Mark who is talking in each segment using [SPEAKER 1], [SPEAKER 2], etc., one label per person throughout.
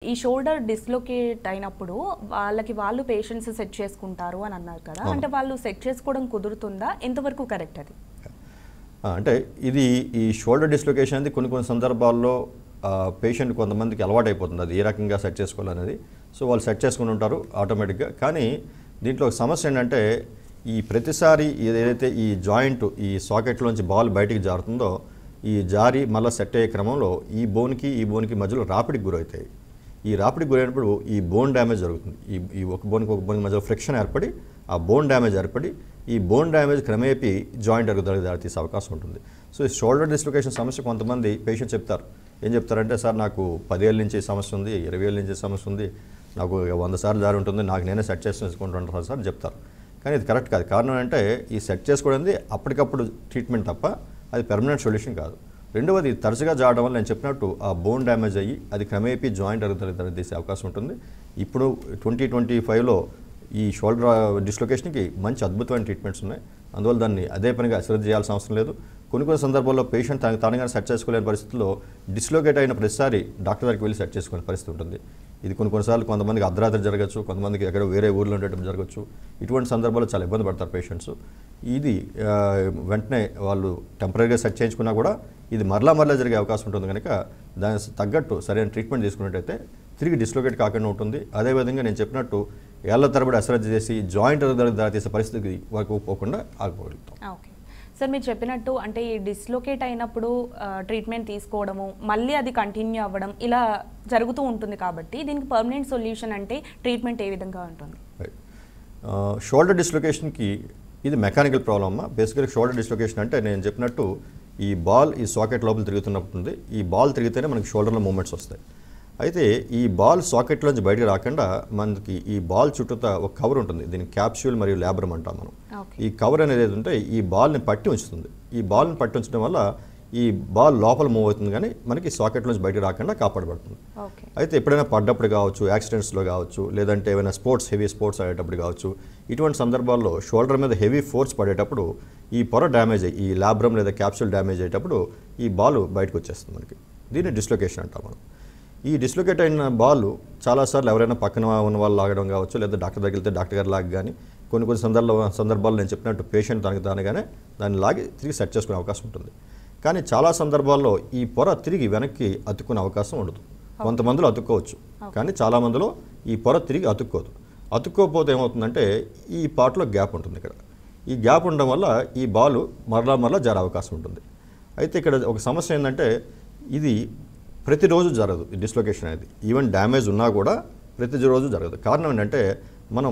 [SPEAKER 1] ఈ shoulder dislocate అయినప్పుడు వాళ్ళకి వాళ్ళు పేషెంట్స్ సెట్ చేసుకుంటారు అని అన్నారు కదా. అంటే వాళ్ళు సెట్ చేసుకోవడం కుదురుతుందా? ఎంతవరకు కరెక్ట్ అది?
[SPEAKER 2] అంటే ఇది ఈ షోల్డర్ డిస్లొకేషన్ అనేది కొన్ని సందర్భాల్లో పేషెంట్ కొంతమందికి అలవాటైపోతుంది అది ఏ రకంగా సెట్ చేసుకోవాలనేది. సో వాళ్ళు సెట్ చేసుకుని ఉంటారు ఆటోమేటిక్గా. కానీ దీంట్లో ఒక సమస్య ఏంటంటే ఈ ప్రతిసారి ఏదైతే ఈ జాయింట్ ఈ సాకెట్లోంచి బాల్ బయటికి జారుతుందో ఈ జారి మళ్ళీ సెట్ అయ్యే క్రమంలో ఈ బోన్కి మధ్యలో రాపిడికి గురవుతాయి. ఈ రాపిడికి గురైనప్పుడు ఈ బోన్ డ్యామేజ్ జరుగుతుంది. ఈ ఒక బోన్కి మధ్యలో ఫ్రిక్షన్ ఏర్పడి ఆ బోన్ డ్యామేజ్ ఏర్పడి ఈ బోన్ డ్యామేజ్ క్రమేపీ జాయింట్ అరుగుదలకు దారితీసే అవకాశం ఉంటుంది. సో ఈ షోల్డర్ డిస్లొకేషన్ సమస్య కొంతమంది పేషెంట్ చెప్తారు. ఏం చెప్తారంటే, సార్ నాకు 10 ఏళ్ళ నుంచి సమస్య ఉంది, 20 ఏళ్ళ నుంచి సమస్య ఉంది, నాకు 100 సార్లు జారి ఉంటుంది, నాకు నేనే సెట్ చేసుకుంటుంటాను సార్ చెప్తారు. కానీ ఇది కరెక్ట్ కాదు. కారణం అంటే ఈ సెట్ చేసుకోవడం అప్పటికప్పుడు ట్రీట్మెంట్ తప్ప అది పెర్మనెంట్ సొల్యూషన్ కాదు. రెండవది తరచుగా జారడం వల్ల నేను చెప్పినట్టు ఆ బోన్ డ్యామేజ్ అయ్యి అది క్రమేపీ జాయింట్ అరుగుదలకు తీసే అవకాశం ఉంటుంది. ఇప్పుడు 2025లో ఈ షోల్డర్ డిస్లొకేషన్కి మంచి అద్భుతమైన ట్రీట్మెంట్స్ ఉన్నాయి. అందువల్ల దాన్ని అదే పనిగా అశ్రద్ధ చేయాల్సిన అవసరం లేదు. కొన్ని సందర్భాల్లో పేషెంట్ తానుగా సెట్ చేసుకోలేని పరిస్థితుల్లో డిస్లొకేట్ అయిన ప్రతిసారి డాక్టర్ దగ్గరికి వెళ్ళి సెట్ చేసుకునే పరిస్థితి ఉంటుంది. ఇది కొన్నిసార్లు కొంతమందికి అర్ధరాత్రి జరగచ్చు, కొంతమందికి ఎక్కడ వేరే ఊర్లో ఉండేటప్పుడు జరగచ్చు. ఇటువంటి సందర్భాల్లో చాలా ఇబ్బంది పడతారు పేషెంట్స్. ఇది వెంటనే వాళ్ళు టెంపరీగా సెట్ చేయించుకున్నా కూడా ఇది మరలా జరిగే అవకాశం ఉంటుంది. కనుక దానికి తగ్గట్టు సరైన ట్రీట్మెంట్ తీసుకున్నట్టయితే తిరిగి డిస్లొకేట్ కాకుండా ఉంటుంది. అదేవిధంగా నేను చెప్పినట్టు ఏళ్ల తరబడి అశ్రద్ధ చేసి జాయింట్ దారితీసే పరిస్థితికి వరకు పోకుండా ఆగిపోగలుగుతాం.
[SPEAKER 1] ఓకే సార్, మీరు చెప్పినట్టు అంటే ఈ డిస్లొకేట్ అయినప్పుడు ట్రీట్మెంట్ తీసుకోవడము, మళ్ళీ అది కంటిన్యూ అవ్వడం ఇలా జరుగుతూ ఉంటుంది. కాబట్టి దీనికి పర్మనెంట్ సొల్యూషన్ అంటే ట్రీట్మెంట్ ఏ విధంగా ఉంటుంది?
[SPEAKER 2] షోల్డర్ డిస్లొకేషన్కి ఇది మెకానికల్ ప్రాబ్లమ్ అమ్మా. బేసికల్గా షోల్డర్ డిస్లొకేషన్ అంటే నేను చెప్పినట్టు ఈ బాల్ ఈ సాకెట్ లోపల తిరుగుతున్నప్పుడు ఈ బాల్ తిరిగితేనే మనకి షోల్డర్లో మూమెంట్స్ వస్తాయి. అయితే ఈ బాల్ సాకెట్లోంచి బయటకు రాకుండా మనకి ఈ బాల్ చుట్టూతా ఒక కవర్ ఉంటుంది. దీనికి క్యాప్స్యూల్ మరియు ల్యాబ్రమ్ అంటాం మనం. ఈ కవర్ అనేది ఉంటే ఈ బాల్ని పట్టి ఉంచుతుంది. ఈ బాల్ని పట్టి ఉంచడం వల్ల ఈ బాల్ లోపల మూవ్ అవుతుంది, కానీ మనకి సాకెట్లోంచి బయటకు రాకుండా కాపాడబడుతుంది. అయితే ఎప్పుడైనా పడ్డప్పుడు కావచ్చు, యాక్సిడెంట్స్లో కావచ్చు, లేదంటే ఏమైనా హెవీ స్పోర్ట్స్ ఆడేటప్పుడు కావచ్చు, ఇటువంటి సందర్భాల్లో షోల్డర్ మీద హెవీ ఫోర్స్ పడేటప్పుడు ఈ పొర డ్యామేజ్ అయ్యి ఈ ల్యాబ్రమ్ లేదా క్యాప్స్యూల్ డ్యామేజ్ అయ్యేటప్పుడు ఈ బాల్ బయటకు వచ్చేస్తుంది మనకి. దీన్ని డిస్లొకేషన్ అంటాం మనం. ఈ డిస్లొకేట్ అయిన బాల్ చాలాసార్లు ఎవరైనా పక్కన ఉన్న వాళ్ళు లాగడం కావచ్చు, లేదా డాక్టర్ దగ్గరికి వెళ్తే డాక్టర్ గారు లాగి, కానీ కొన్ని సందర్భాల్లో నేను చెప్పినట్టు పేషెంట్ తానుగానే దాన్ని లాగి తిరిగి సెట్ చేసుకునే అవకాశం ఉంటుంది. కానీ చాలా సందర్భాల్లో ఈ పొర తిరిగి వెనక్కి అతుక్కునే అవకాశం ఉండదు. కొంతమందిలో అతుక్కోవచ్చు, కానీ చాలామందిలో ఈ పొర తిరిగి అతుక్కోదు. అతుక్కోకపోతే ఏమవుతుందంటే ఈ పార్ట్లో గ్యాప్ ఉంటుంది. ఇక్కడ ఈ గ్యాప్ ఉండడం వల్ల ఈ బాల్ మరలా జారే అవకాశం ఉంటుంది. అయితే ఇక్కడ ఒక సమస్య ఏంటంటే ఇది ప్రతిరోజు జరగదు. ఈ డిస్లొకేషన్ అనేది ఈవెన్ డ్యామేజ్ ఉన్నా కూడా ప్రతిరోజు జరగదు. కారణం ఏంటంటే మనం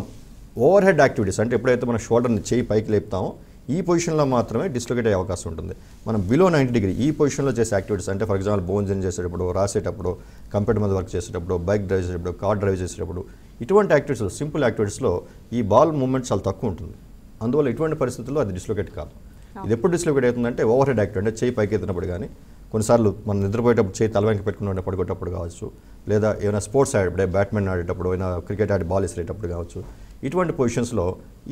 [SPEAKER 2] ఓవర్ హెడ్ యాక్టివిటీస్, అంటే ఎప్పుడైతే మనం షోల్డర్ని చేయి పైకి లేపుతామో ఈ పొజిషన్లో మాత్రమే డిస్లొకేట్ అయ్యే అవకాశం ఉంటుంది. మనం బిలో 90 డిగ్రీ ఈ పొజిషన్లో చేసే యాక్టివిటీస్, అంటే ఫర్ ఎగ్జాంపుల్ బోన్స్ ఇన్ చేసేటప్పుడు, రాసేటప్పుడు, కంప్యూటర్ మీద వర్క్ చేసేటప్పుడు, బైక్ డ్రైవ్ చేసేటప్పుడు, కార్ డ్రైవ్ చేసేటప్పుడు, ఇటువంటి యాక్టివిటీస్లో సింపుల్ యాక్టివిటీస్లో ఈ బాల్ మూవ్మెంట్ చాలా తక్కువ ఉంటుంది. అందువల్ల ఇటువంటి పరిస్థితుల్లో అది డిస్లొకేట్ కాదు. ఇది ఎప్పుడు డిస్లొకేట్ అవుతుందంటే ఓవర్ హెడ్ యాక్టివిటీ, అంటే చేయి పైకి ఎత్తినప్పుడు, కానీ కొన్నిసార్లు మనం నిద్రపోయేటప్పుడు చేయి తలవెంకి పెట్టుకుని పడుకునేటప్పుడు కావచ్చు, లేదా ఏమైనా స్పోర్ట్స్ ఆడేటప్పుడు, బ్యాడ్మింటన్ ఆడేటప్పుడు, ఏమైనా క్రికెట్ ఆడి బాల్ ఇసిరేటప్పుడు కావచ్చు, ఇటువంటి పొజిషన్స్లో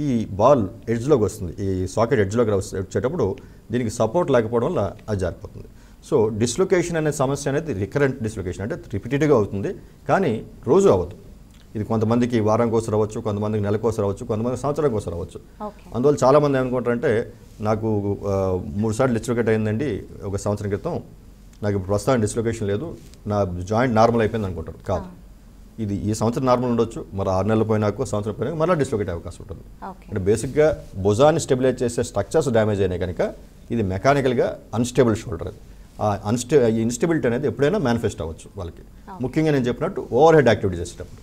[SPEAKER 2] ఈ బాల్ ఎడ్జ్లోకి వస్తుంది. ఈ సాకెట్ ఎడ్జ్లోకి వచ్చేటప్పుడు దీనికి సపోర్ట్ లేకపోవడం వల్ల అది జారిపోతుంది. సో డిస్లొకేషన్ అనే సమస్య అనేది రికరెంట్ డిస్లొకేషన్, అంటే రిపీటెడ్గా అవుతుంది, కానీ రోజు అవ్వదు. ఇది కొంతమందికి వారానికి రావచ్చు, కొంతమందికి నెలకోసం రావచ్చు, కొంతమందికి సంవత్సరం కోసం రావచ్చు. అందువల్ల చాలామంది ఏమనుకుంటారంటే, నాకు 3 సార్లు డిస్లొకేట్ అయిందండి ఒక సంవత్సరం క్రితం, నాకు ఇప్పుడు ప్రస్తుతం డిస్లొకేషన్ లేదు, నా జాయింట్ నార్మల్ అయిపోయింది అనుకుంటారు. కాదు, ఇది ఈ సంవత్సరం నార్మల్ ఉండొచ్చు, మరి 6 నెలలు పోయినాకో సంవత్సరం పోయినా మళ్ళీ డిస్లొకేట్ అయ్యే అవకాశం ఉంటుంది. అంటే బేసిక్గా భుజాన్ని స్టెబిలైజ్ చేసే స్ట్రక్చర్స్ డ్యామేజ్ అయినాయి కనుక ఇది మెకానికల్గా అన్స్టేబుల్ షోల్డర్. అది ఇన్స్టెబిలిటీ అనేది ఎప్పుడైనా మేనిఫెస్ట్ అవ్వచ్చు వాళ్ళకి. ముఖ్యంగా నేను చెప్పినట్టు ఓవర్ హెడ్ యాక్టివిటీ చేసేటప్పుడు.